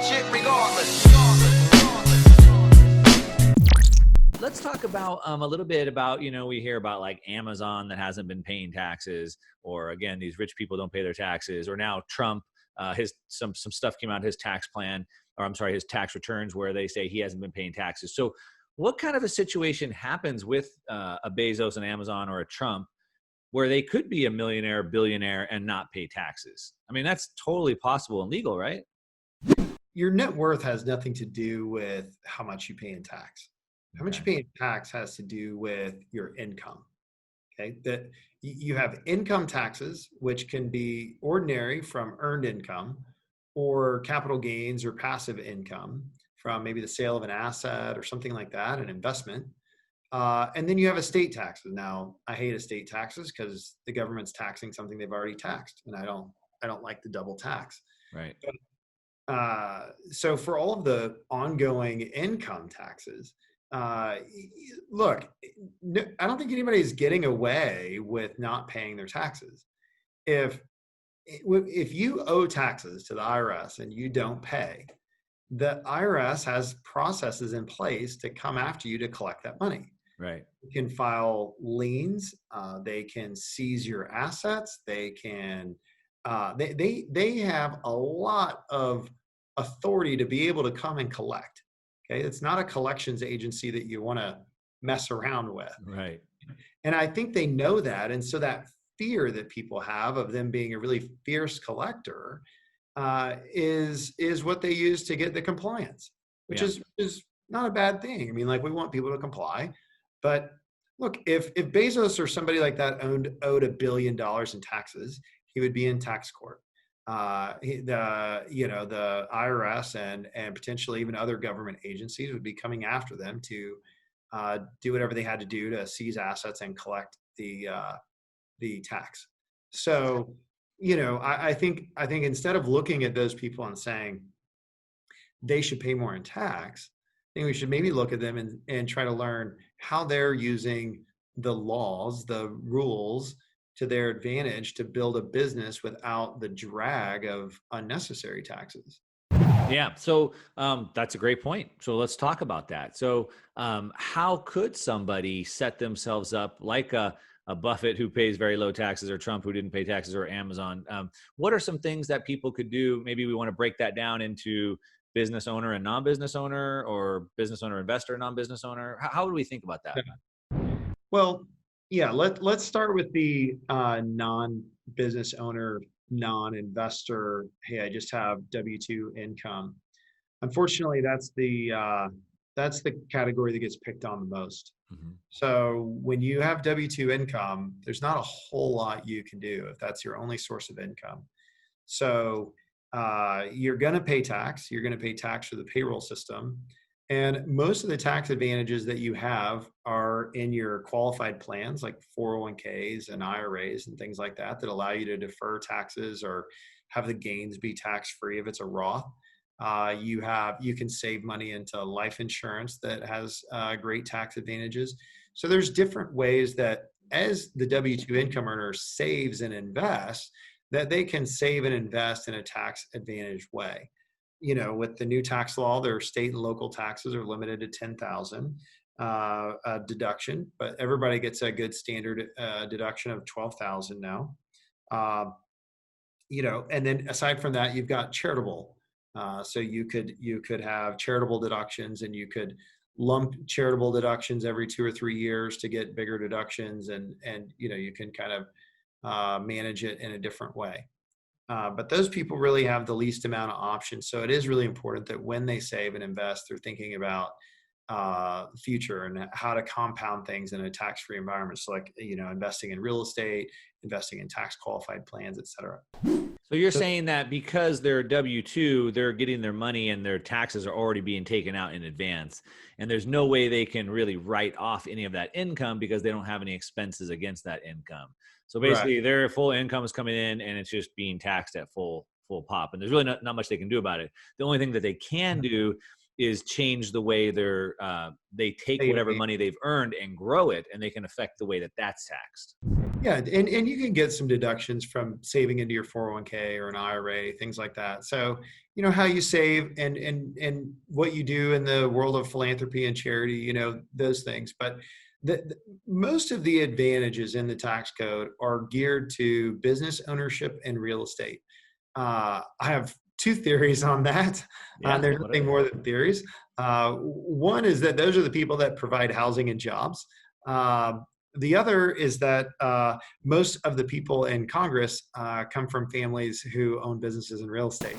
watch it regardless. Let's talk about a little bit about, we hear about like Amazon that hasn't been paying taxes, or again, these rich people don't pay their taxes, or now Trump, some stuff came out, his tax plan, or I'm sorry, his tax returns where they say he hasn't been paying taxes. So what kind of a situation happens with a Bezos, an Amazon, or a Trump where they could be a millionaire, billionaire and not pay taxes? I mean, that's totally possible and legal, right? Your net worth has nothing to do with how much you pay in tax. How much you pay in tax has to do with your income. Okay, that you have income taxes, which can be ordinary from earned income, or capital gains or passive income from maybe the sale of an asset or something like that, an investment. And then you have estate taxes. Now, I hate estate taxes because the government's taxing something they've already taxed, and I don't like the double tax. Right. So for all of the ongoing income taxes, look, I don't think anybody's getting away with not paying their taxes. If you owe taxes to the IRS and you don't pay, the IRS has processes in place to come after you to collect that money. Right. You can file liens. They can seize your assets. They can. They have a lot of authority to be able to come and collect. Okay, it's not a collections agency that you want to mess around with. Right. And I think they know that, and so that fear that people have of them being a really fierce collector is what they use to get the compliance, which is not a bad thing. I mean, like, we want people to comply, but look, if Bezos or somebody like that owed $1 billion in taxes, he would be in tax court. The IRS and potentially even other government agencies would be coming after them to do whatever they had to do to seize assets and collect the tax. So, I think instead of looking at those people and saying they should pay more in tax, I think we should maybe look at them and try to learn how they're using the laws, the rules, to their advantage to build a business without the drag of unnecessary taxes. Yeah. So that's a great point. So let's talk about that. So how could somebody set themselves up like a Buffett who pays very low taxes, or Trump who didn't pay taxes, or Amazon? What are some things that people could do? Maybe we want to break that down into business owner and non-business owner, or business owner, investor, non-business owner. How would we think about that? Well, yeah, let's start with the non-business owner, non-investor. Hey, I just have W-2 income. Unfortunately, that's the category that gets picked on the most. Mm-hmm. So when you have W-2 income, there's not a whole lot you can do if that's your only source of income. So you're going to pay tax. You're going to pay tax for the payroll system. And most of the tax advantages that you have are in your qualified plans, like 401ks and IRAs and things like that allow you to defer taxes or have the gains be tax-free if it's a Roth. You can save money into life insurance that has great tax advantages. So there's different ways that, as the W-2 income earner saves and invests, that they can save and invest in a tax advantage way. With the new tax law, their state and local taxes are limited to $10,000 deduction, but everybody gets a good standard deduction of $12,000 now. And then aside from that, you've got charitable. So you could have charitable deductions, and you could lump charitable deductions every 2 or 3 years to get bigger deductions, and you can kind of manage it in a different way. But those people really have the least amount of options. So it is really important that when they save and invest, they're thinking about the future and how to compound things in a tax-free environment. So like, investing in real estate, investing in tax qualified plans, et cetera. So you're saying that because they're W-2, they're getting their money and their taxes are already being taken out in advance. And there's no way they can really write off any of that income because they don't have any expenses against that income. So basically, right, their full income is coming in and it's just being taxed at full pop. And there's really not much they can do about it. The only thing that they can do is change the way they take whatever money they've earned and grow it, and they can affect the way that that's taxed. Yeah, and you can get some deductions from saving into your 401k or an IRA, things like that. So, how you save and what you do in the world of philanthropy and charity, those things. But most of the advantages in the tax code are geared to business ownership and real estate. I have two theories on that. Yeah, They're what are nothing they? more than theories. One is that those are the people that provide housing and jobs. Uh, the other is that most of the people in Congress come from families who own businesses in real estate.